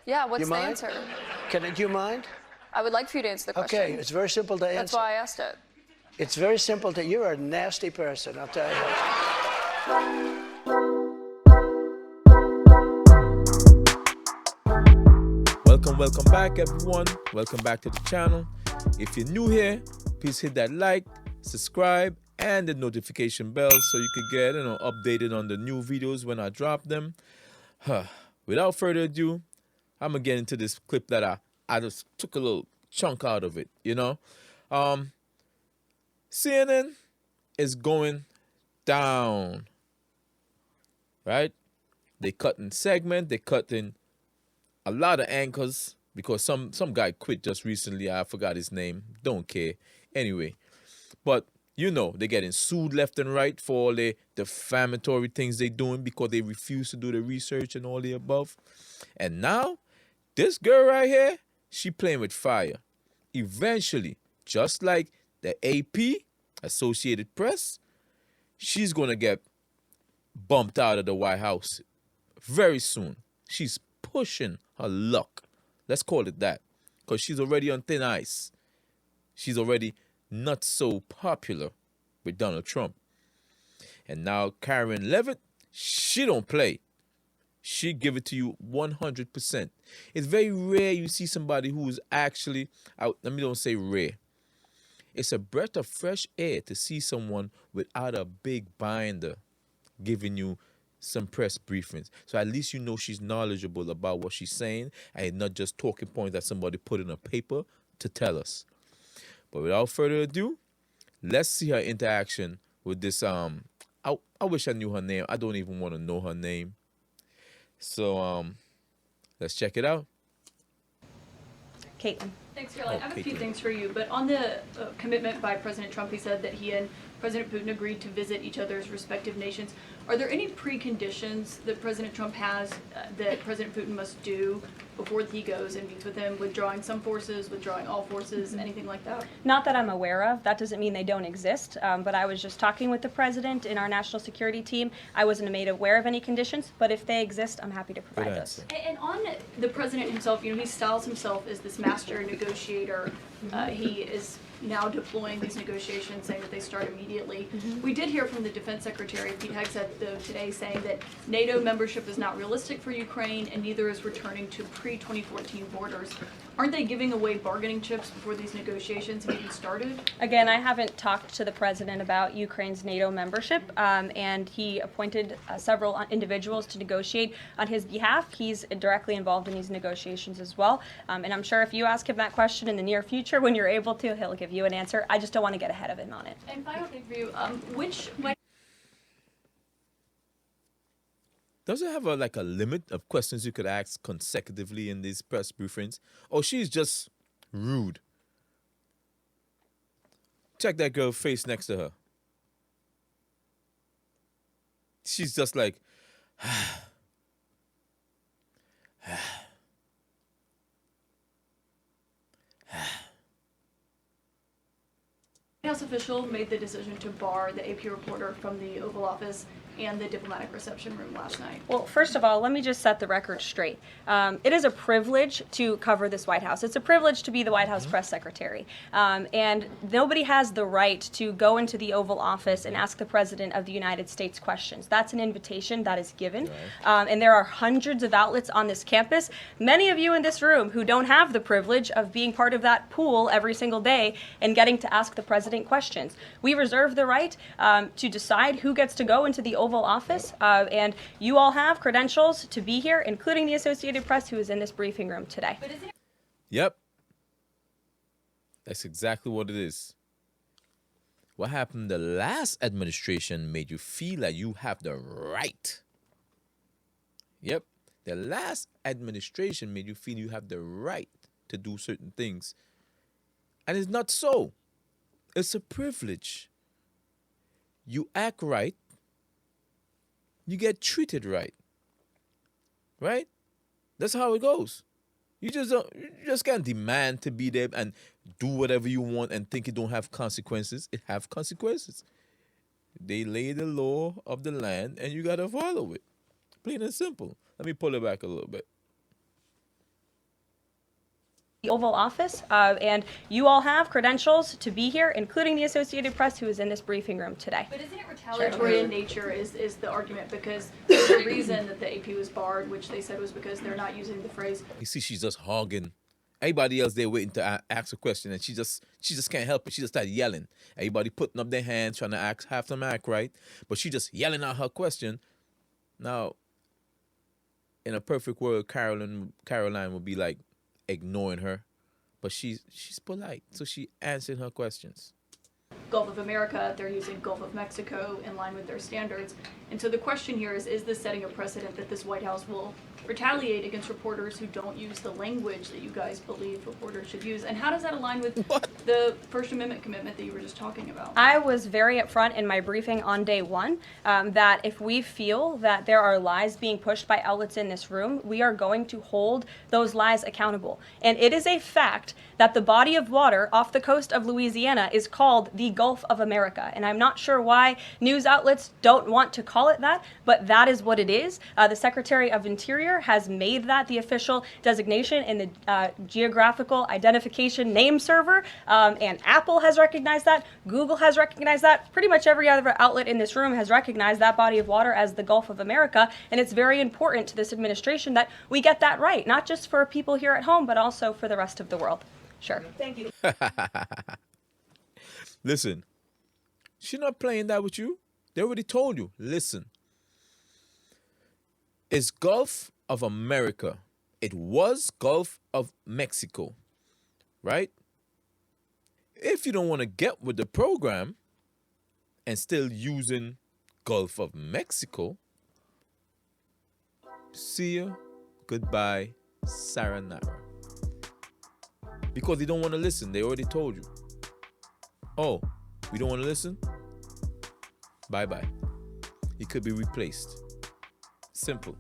Yeah, what's You the mind? answer? Do you mind? I would like for you to answer the question. Okay, it's very simple to answer. That's why I asked it. It's very simple to. You're a nasty person, I'll tell you. Welcome back, everyone. Welcome back to the channel. If you're new here, please hit that like, subscribe, and the notification bell so you can get updated on the new videos when I drop them. Without further ado, I'm gonna get into this clip that I just took a little chunk out of it. CNN is going down, right? They cut in segment, they cut in a lot of anchors because some guy quit just recently. I forgot his name. Don't care. Anyway, but they're getting sued left and right for all the defamatory things they're doing because they refuse to do the research and all the above. And now, this girl right here, she playing with fire. Eventually, just like the AP, Associated Press, she's going to get bumped out of the White House very soon. She's pushing her luck. Let's call it that. Because she's already on thin ice. She's already not so popular with Donald Trump. And now Karoline Leavitt, she don't play. She give it to you 100%. It's very rare you see somebody who is actually, let me don't say rare. It's a breath of fresh air to see someone without a big binder giving you some press briefings. So at least she's knowledgeable about what she's saying and not just talking points that somebody put in a paper to tell us. But without further ado, let's see her interaction with this. I wish I knew her name. I don't even want to know her name. So let's check it out. Caitlin. Thanks, Caroline. I have a few things for you, but on the commitment by President Trump, he said that he and President Putin agreed to visit each other's respective nations. Are there any preconditions that President Trump has that President Putin must do before he goes and meets with him, withdrawing some forces, withdrawing all forces, anything like that? Not that I'm aware of. That doesn't mean they don't exist, but I was just talking with the president in our national security team. I wasn't made aware of any conditions, but if they exist, I'm happy to provide those. And on the president himself, he styles himself as this master negotiator. He is now deploying these negotiations, saying that they start immediately. We did hear from the Defense Secretary, Pete Hegseth, today, saying that NATO membership is not realistic for Ukraine, and neither is returning to pre-2014 borders. Aren't they giving away bargaining chips before these negotiations have even started? Again, I haven't talked to the president about Ukraine's NATO membership, and he appointed several individuals to negotiate on his behalf. He's directly involved in these negotiations as well, and I'm sure if you ask him that question in the near future, when you're able to, he'll give you an answer. I just don't want to get ahead of him on it. And final thing for you, Does it have a limit of questions you could ask consecutively in these press briefings? Or she's just rude? Check that girl's face next to her. She's just like, White House official made the decision to bar the AP reporter from the Oval Office and the diplomatic reception room last night. Well, first of all, let me just set the record straight. It is a privilege to cover this White House. It's a privilege to be the White House press secretary. And nobody has the right to go into the Oval Office and ask the President of the United States questions. That's an invitation that is given. And there are hundreds of outlets on this campus, many of you in this room who don't have the privilege of being part of that pool every single day and getting to ask the President questions. We reserve the right to decide who gets to go into the Oval Office, and you all have credentials to be here, including the Associated Press, who is in this briefing room today. Yep. That's exactly what it is. What happened the last administration made you feel like you have the right. Yep. The last administration made you feel you have the right to do certain things. And it's not so. It's a privilege. You act right, you get treated right. Right? That's how it goes. You just can't demand to be there and do whatever you want and think it don't have consequences. It have consequences. They lay the law of the land and you gotta follow it. Plain and simple. Let me pull it back a little bit. the Oval Office, and you all have credentials to be here, including the Associated Press, who is in this briefing room today. But isn't it retaliatory in nature is the argument, because the reason that the AP was barred, which they said was because they're not using the phrase. You see, she's just hogging. Everybody else there waiting to ask a question, and she just can't help it. She just started yelling. Everybody putting up their hands, trying to have them act right, but she just yelling out her question. Now, in a perfect world, Karoline would be like ignoring her, but she's polite, so she answered her questions. Gulf of America, they're using Gulf of Mexico in line with their standards. And so the question here is this setting a precedent that this White House will retaliate against reporters who don't use the language that you guys believe reporters should use? And how does that align with the First Amendment commitment that you were just talking about? I was very upfront in my briefing on day one that if we feel that there are lies being pushed by outlets in this room, we are going to hold those lies accountable. And it is a fact that the body of water off the coast of Louisiana is called the Gulf of America. And I'm not sure why news outlets don't want to call it that, but that is what it is. The Secretary of Interior has made that the official designation in the Geographical Identification Name Server, and Apple has recognized that, Google has recognized that, pretty much every other outlet in this room has recognized that body of water as the Gulf of America, and it's very important to this administration that we get that right, not just for people here at home, but also for the rest of the world. Sure. Thank you. Listen, she's not playing that with you. They already told you. Listen, it's Gulf of America. It was Gulf of Mexico, right? If you don't want to get with the program and still using Gulf of Mexico, see you, goodbye, sayonara. Because they don't want to listen. They already told you. Oh, we don't want to listen? Bye-bye. It could be replaced. Simple.